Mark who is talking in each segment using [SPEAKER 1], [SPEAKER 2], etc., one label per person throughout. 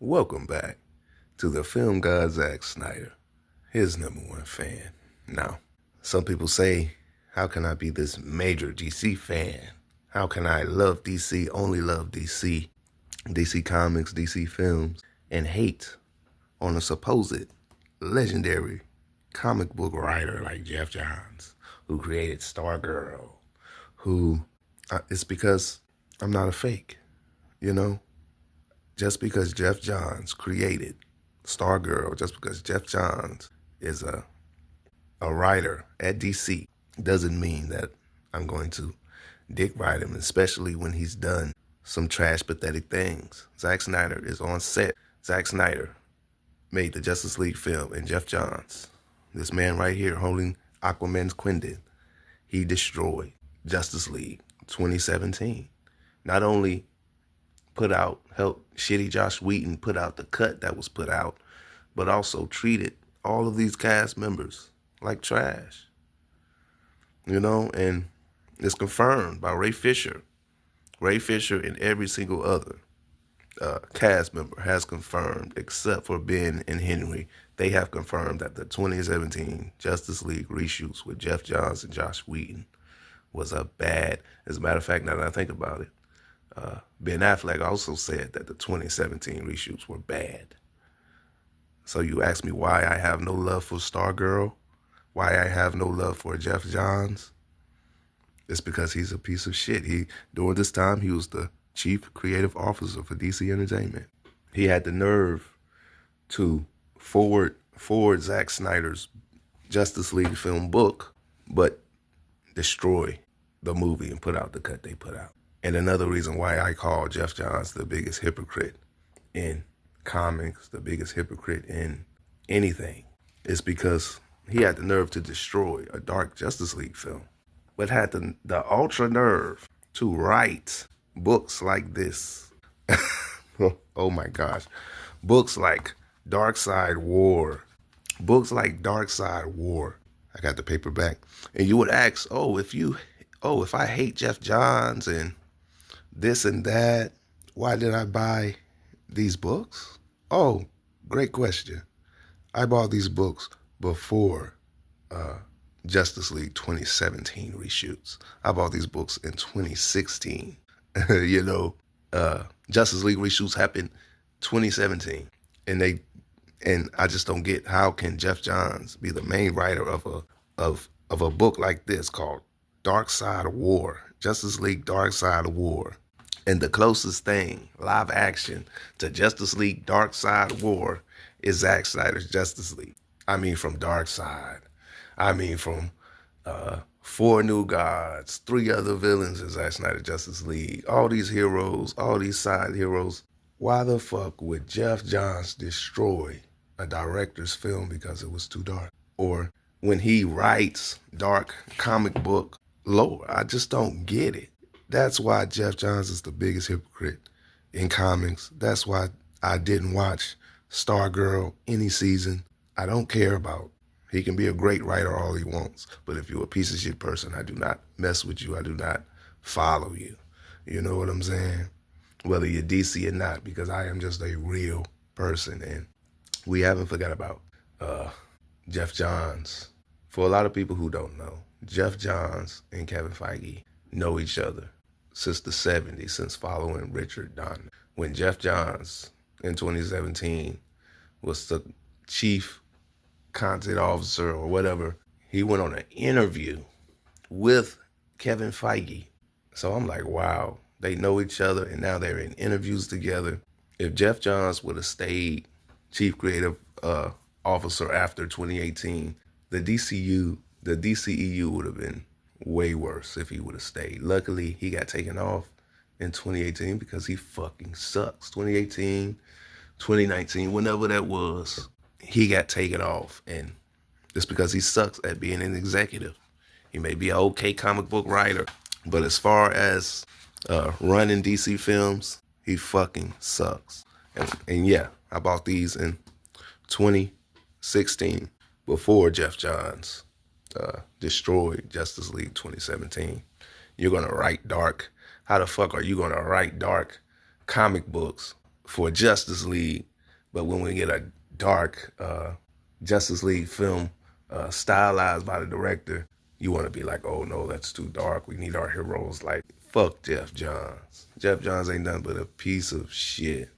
[SPEAKER 1] Welcome back to the film god Zack Snyder, his #1 fan. Now, some people say, how can I be this major DC fan? How can I love DC, only love DC, DC Comics, DC films, and hate on a supposed legendary comic book writer like Geoff Johns, who created Stargirl, it's because I'm not a fake, you know? Just because Geoff Johns created Stargirl, just because Geoff Johns is a writer at DC, doesn't mean that I'm going to dick ride him, especially when he's done some trash, pathetic things. Zack Snyder is on set. Zack Snyder made the Justice League film, and Geoff Johns, this man right here holding Aquaman's Quindon, he destroyed Justice League 2017. Not only helped shitty Josh Whedon put out the cut that was put out, but also treated all of these cast members like trash. You know, and it's confirmed by Ray Fisher. Ray Fisher and every single other cast member has confirmed, except for Ben and Henry, they have confirmed that the 2017 Justice League reshoots with Geoff Johns and Josh Whedon was a bad. As a matter of fact, now that I think about it, Ben Affleck also said that the 2017 reshoots were bad. So you ask me why I have no love for Stargirl, why I have no love for Geoff Johns? It's because he's a piece of shit. During this time, he was the chief creative officer for DC Entertainment. He had the nerve to forward Zack Snyder's Justice League film book, but destroy the movie and put out the cut they put out. And another reason why I call Geoff Johns the biggest hypocrite in comics, the biggest hypocrite in anything, is because he had the nerve to destroy a dark Justice League film, but had the ultra nerve to write books like this. Oh my gosh. Books like Dark Side War. Books like Dark Side War. I got the paperback. And you would ask, if I hate Geoff Johns and this and that, why did I buy these books? Oh, great question. I bought these books before Justice League 2017 reshoots. I bought these books in 2016. Justice League reshoots happened 2017, and I just don't get, how can Geoff Johns be the main writer of a book like this called Dark Side of War, Justice League Dark Side of War, and the closest thing live action to Justice League Dark Side of War is Zack Snyder's Justice League. I mean, from Dark Side. I mean, from 4 New Gods, 3 other villains in Zack Snyder's Justice League, all these heroes, all these side heroes. Why the fuck would Geoff Johns destroy a director's film because it was too dark? Or when he writes dark comic book lore, I just don't get it. That's why Geoff Johns is the biggest hypocrite in comics. That's why I didn't watch Stargirl any season. I don't care about. He can be a great writer all he wants, but if you're a piece of shit person, I do not mess with you. I do not follow you. You know what I'm saying? Whether you're DC or not, because I am just a real person. And we haven't forgot about Geoff Johns. For a lot of people who don't know, Geoff Johns and Kevin Feige know each other since the 70s, since following Richard Donner. When Geoff Johns in 2017 was the chief content officer or whatever, he went on an interview with Kevin Feige. So I'm like, wow, they know each other and now they're in interviews together. If Geoff Johns would have stayed chief creative officer after 2018, the DCEU would have been way worse if he would have stayed. Luckily, he got taken off in 2018 because he fucking sucks. 2018, 2019, whenever that was, he got taken off. And it's because he sucks at being an executive. He may be an okay comic book writer, but as far as running DC films, he fucking sucks. And yeah, I bought these in 2016 before Geoff Johns destroyed Justice League 2017. You're gonna write dark. How the fuck are you gonna write dark comic books for Justice League, but when we get a dark Justice League film stylized by the director, you want to be like, oh no, that's too dark. We need our heroes. Like, fuck Geoff Johns. Geoff Johns ain't nothing but a piece of shit.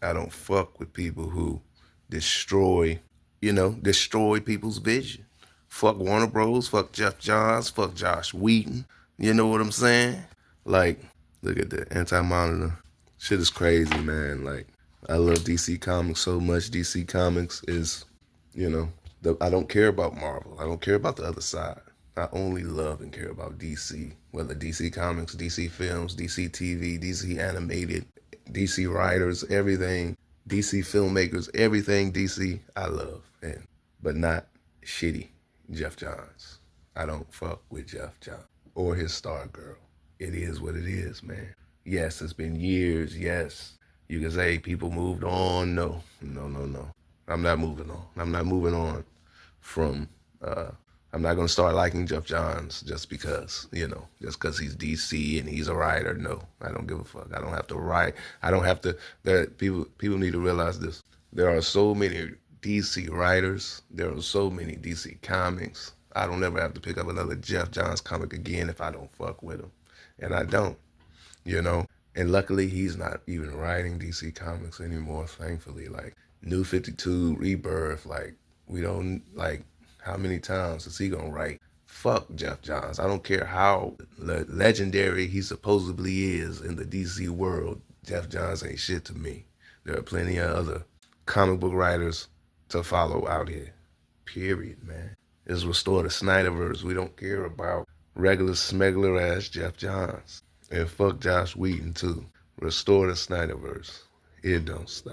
[SPEAKER 1] I don't fuck with people who destroy people's vision. Fuck Warner Bros, fuck Geoff Johns, fuck Josh Whedon. You know what I'm saying? Like, look at the Anti-Monitor. Shit is crazy, man. Like, I love DC Comics so much. DC Comics is, I don't care about Marvel. I don't care about the other side. I only love and care about DC. Whether DC Comics, DC Films, DC TV, DC Animated, DC writers, everything, DC filmmakers, everything DC, I love. But not shitty Geoff Johns. I don't fuck with Geoff Johns or his Star Girl. It is what it is, man. Yes, it's been years. Yes, you can say people moved on. No. I'm not moving on. I'm not moving on from, I'm not going to start liking Geoff Johns just because, just because he's DC and he's a writer. No, I don't give a fuck. I don't have to write. I don't have to, people need to realize this. There are so many DC writers. There are so many DC comics. I don't ever have to pick up another Geoff Johns comic again if I don't fuck with him. And I don't, And luckily, he's not even writing DC comics anymore, thankfully. Like, New 52, Rebirth, like, we don't, like, how many times is he gonna write? Fuck Geoff Johns. I don't care how legendary he supposedly is in the DC world. Geoff Johns ain't shit to me. There are plenty of other comic book writers to follow out here. Period, man. It's restore the Snyderverse. We don't care about regular smuggler ass Geoff Johns. And fuck Josh Whedon too. Restore the Snyderverse. It don't stop.